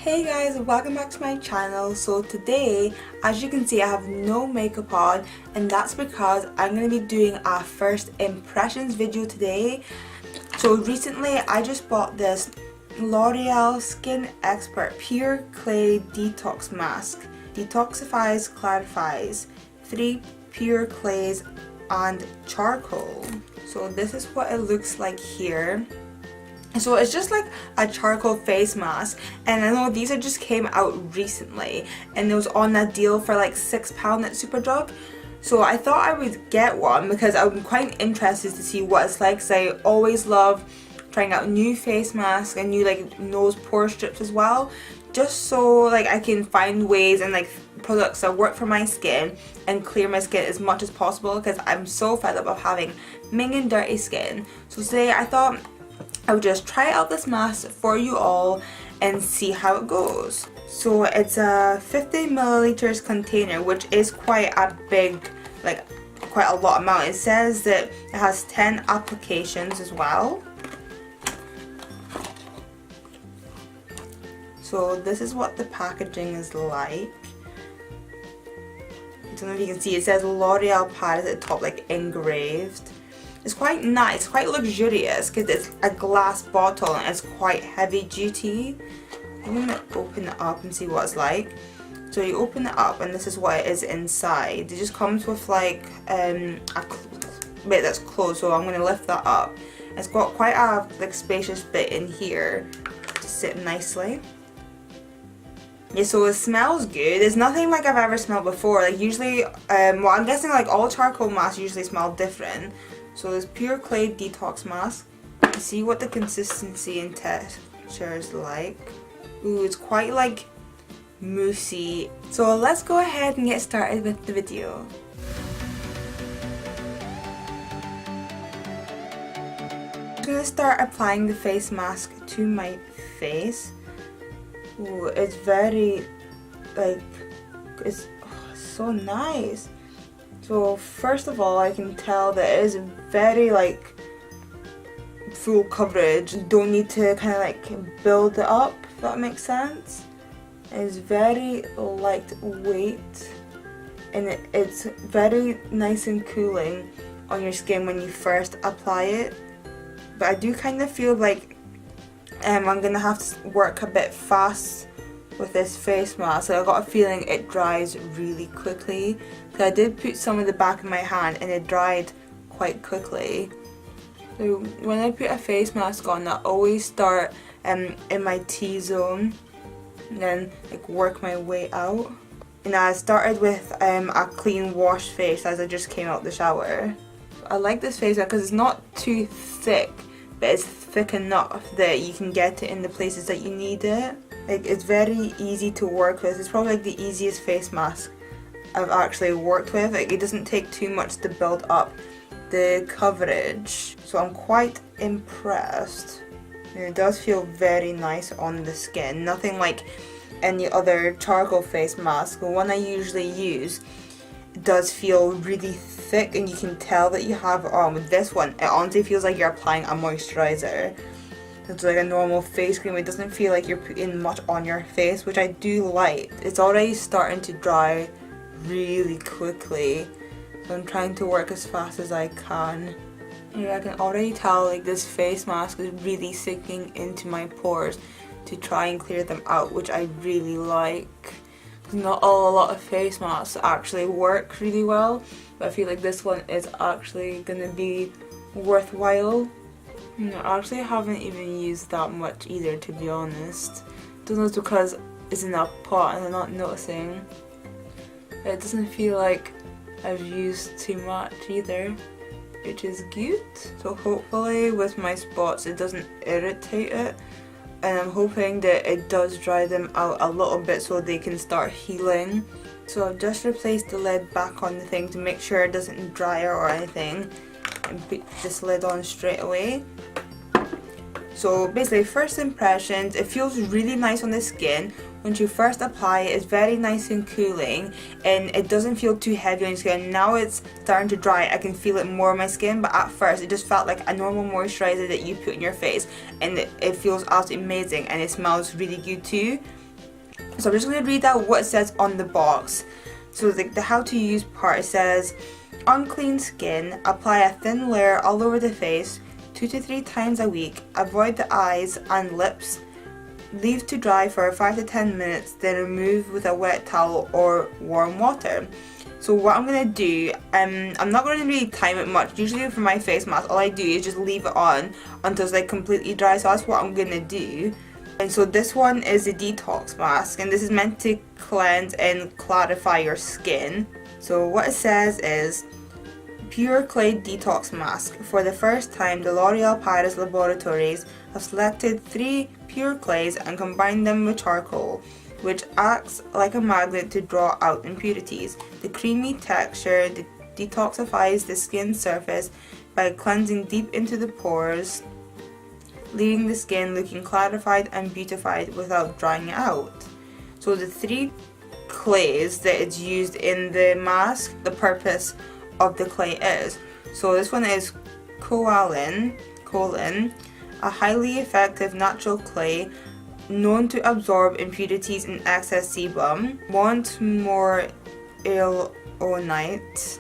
Hey guys, welcome back to my channel. So today, as you can see, I have no makeup on, and that's because I'm going to be doing a first impressions video today. So recently I just bought this L'Oreal Skin Expert Pure Clay Detox Mask. Detoxifies, clarifies, 3 pure clays and charcoal. So this is what it looks like here. So it's just like a charcoal face mask, and I know these just came out recently and it was on a deal for like £6 at Superdrug. So I thought I would get one because I'm quite interested to see what it's like, because I always love trying out new face masks and new like nose pore strips as well, just so like I can find ways and like products that work for my skin and clear my skin as much as possible, because I'm so fed up of having minging dirty skin. So today I thought I would just try out this mask for you all and see how it goes. So it's a 50 milliliters container, which is quite a big, like quite a lot amount. It says that it has 10 applications as well. So this is what the packaging is like. I don't know if you can see, it says L'Oreal Paris at the top, like engraved. It's quite nice, quite luxurious, because it's a glass bottle and it's quite heavy duty. I'm going to open it up and see what it's like. So you open it up and this is what it is inside. It just comes with like a bit that's closed, so I'm going to lift that up. It's got quite a like spacious bit in here to sit nicely. Yeah, so it smells good. It's nothing like I've ever smelled before. Like usually, well, I'm guessing like all charcoal masks usually smell different. So this Pure Clay Detox Mask. See what the consistency and texture is like. Ooh, it's quite like moussey. So let's go ahead and get started with the video. I'm going to start applying the face mask to my face. Ooh, it's very, like, it's so nice. So first of all, I can tell that it is very like full coverage. You don't need to kind of like build it up, if that makes sense. It's very lightweight, and it's very nice and cooling on your skin when you first apply it. But I do kind of feel like I'm gonna have to work a bit fast with this face mask. So I got a feeling it dries really quickly. So I did put some in the back of my hand and it dried quite quickly. So when I put a face mask on, I always start in my T-zone and then like work my way out. And I started with a clean washed face as I just came out the shower. I like this face mask because it's not too thick, but it's thick enough that you can get it in the places that you need it. Like, it's very easy to work with. It's probably like the easiest face mask I've actually worked with. Like, it doesn't take too much to build up the coverage. So I'm quite impressed. And it does feel very nice on the skin. Nothing like any other charcoal face mask. The one I usually use, it does feel really thick and you can tell that you have it on. With this one, it honestly feels like you're applying a moisturizer. It's like a normal face cream. It doesn't feel like you're putting much on your face, which I do like. It's already starting to dry really quickly, so I'm trying to work as fast as I can. Yeah, I can already tell like this face mask is really sinking into my pores to try and clear them out, which I really like. Not a lot of face masks actually work really well, but I feel like this one is actually gonna be worthwhile. I actually haven't even used that much either, to be honest. Don't know if it's because it's in a pot and I'm not noticing. It doesn't feel like I've used too much either, which is good. So hopefully with my spots it doesn't irritate it, and I'm hoping that it does dry them out a little bit so they can start healing. So I've just replaced the lid back on the thing to make sure it doesn't dry out or anything, and put this lid on straight away. So basically, first impressions, it feels really nice on the skin. When you first apply it, it's very nice and cooling and it doesn't feel too heavy on your skin. Now it's starting to dry, I can feel it more on my skin, but at first it just felt like a normal moisturizer that you put in your face, and it feels absolutely amazing and it smells really good too. So I'm just going to read out what it says on the box. So the how to use part, it says, on clean skin, apply a thin layer all over the face 2 to 3 times a week. Avoid the eyes and lips. Leave to dry for 5 to 10 minutes, then remove with a wet towel or warm water. So what I'm going to do, I'm not going to really time it much. Usually for my face mask, all I do is just leave it on until it's like completely dry. So that's what I'm going to do. And so this one is a detox mask, and this is meant to cleanse and clarify your skin. So what it says is, Pure Clay Detox Mask. For the first time, the L'Oreal Paris laboratories have selected 3 pure clays and combined them with charcoal, which acts like a magnet to draw out impurities. The creamy texture detoxifies the skin surface by cleansing deep into the pores, leaving the skin looking clarified and beautified without drying out. So the 3 clays that it's used in the mask, the purpose of the clay is. So this one is choline, a highly effective natural clay known to absorb impurities in excess sebum. Montmorillonite,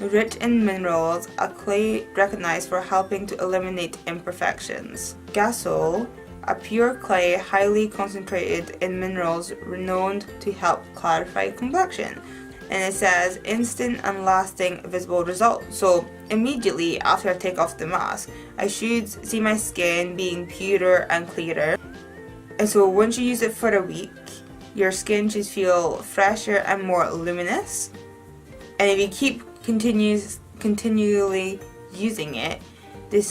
rich in minerals, a clay recognized for helping to eliminate imperfections. Gasol, a pure clay highly concentrated in minerals renowned to help clarify complexion. And it says instant and lasting visible results. So immediately after I take off the mask, I should see my skin being purer and clearer. And so once you use it for a week, your skin should feel fresher and more luminous. And if you keep continually using it,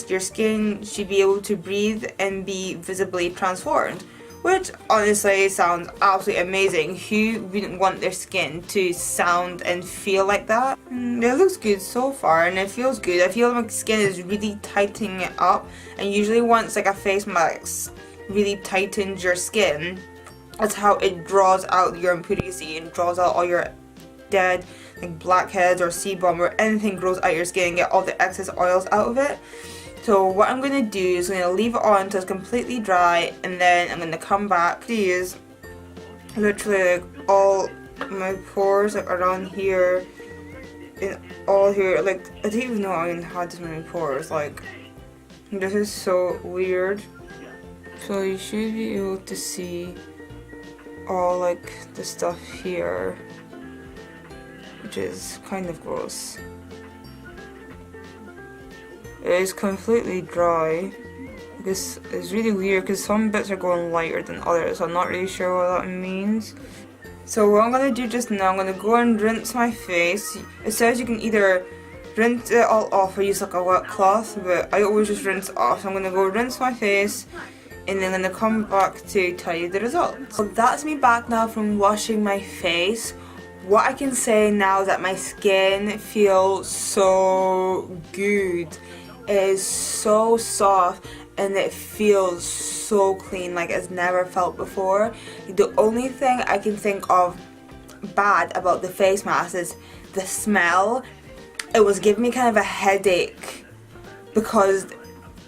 your skin should be able to breathe and be visibly transformed. Which honestly sounds absolutely amazing. Who wouldn't want their skin to sound and feel like that? It looks good so far and it feels good. I feel like my skin is really tightening it up, and usually once like a face mask really tightens your skin, that's how it draws out your impurities and draws out all your dead like blackheads or sebum or anything grows out your skin and get all the excess oils out of it. So what I'm going to do is I'm going to leave it on until it's completely dry, and then I'm going to come back. These literally like all my pores like around here and all here. Like I didn't even know I even had this many pores. Like this is so weird. So you should be able to see all like the stuff here, which is kind of gross. It is completely dry. This is really weird because some bits are going lighter than others, so I'm not really sure what that means. So what I'm going to do just now, I'm going to go and rinse my face. It says you can either rinse it all off or use like a wet cloth, but I always just rinse it off. So I'm going to go rinse my face and then I'm going to come back to tell you the results. So that's me back now from washing my face. What I can say now is that my skin feels so good. It is so soft and it feels so clean, like it's never felt before. The only thing I can think of bad about the face mask is the smell. It was giving me kind of a headache because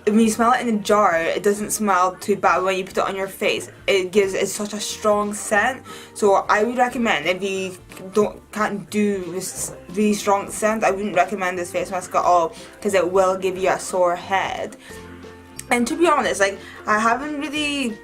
when you smell it in a jar, it doesn't smell too bad. When you put it on your face, it's such a strong scent. So I would recommend, if you can't do this really strong scent, I wouldn't recommend this face mask at all because it will give you a sore head. And to be honest, like I don't really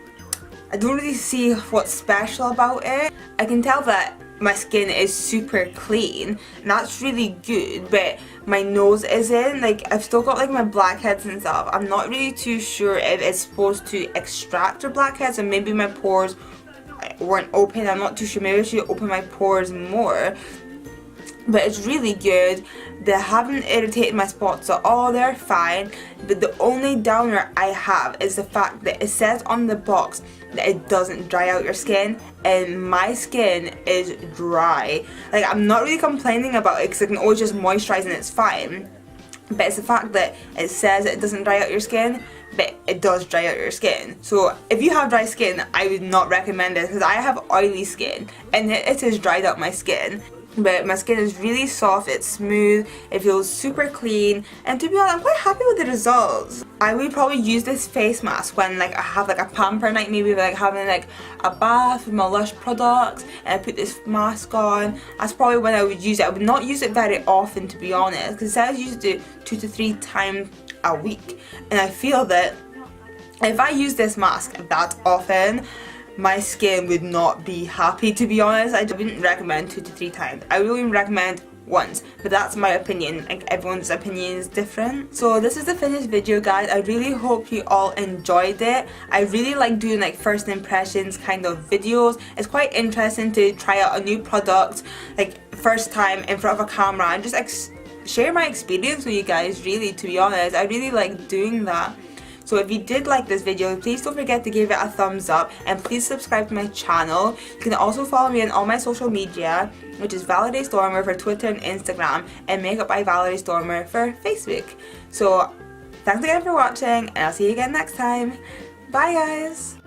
see what's special about it. I can tell that my skin is super clean and that's really good, but my nose isn't. Like I've still got like my blackheads and stuff. I'm not really too sure if it's supposed to extract your blackheads, and maybe my pores weren't open. I'm not too sure. Maybe I should open my pores more. But it's really good. They haven't irritated my spots at all. They're fine. But the only downer I have is the fact that it says on the box that it doesn't dry out your skin, and my skin is dry. Like I'm not really complaining about it because I can always just moisturize and it's fine. But it's the fact that it says it doesn't dry out your skin, but it does dry out your skin. So if you have dry skin, I would not recommend it because I have oily skin and it has dried out my skin. but my skin is really soft, it's smooth, it feels super clean, and to be honest, I'm quite happy with the results. I would probably use this face mask when like I have like a pamper night, maybe like having like a bath with my Lush products, and I put this mask on. That's probably when I would use it. I would not use it very often, to be honest, because I used it 2 to 3 times a week, and I feel that if I use this mask that often, my skin would not be happy, to be honest. I wouldn't recommend 2 to 3 times. I would even recommend once, but that's my opinion. Like, everyone's opinion is different. So this is the finished video, guys. I really hope you all enjoyed it. I really like doing like first impressions kind of videos. It's quite interesting to try out a new product like first time in front of a camera and just like share my experience with you guys, really, to be honest. I really like doing that. So if you did like this video, please don't forget to give it a thumbs up, and please subscribe to my channel. You can also follow me on all my social media, which is valeriestormer for Twitter and Instagram, and Makeup by Valeriestormer for Facebook. So thanks again for watching, and I'll see you again next time. Bye, guys!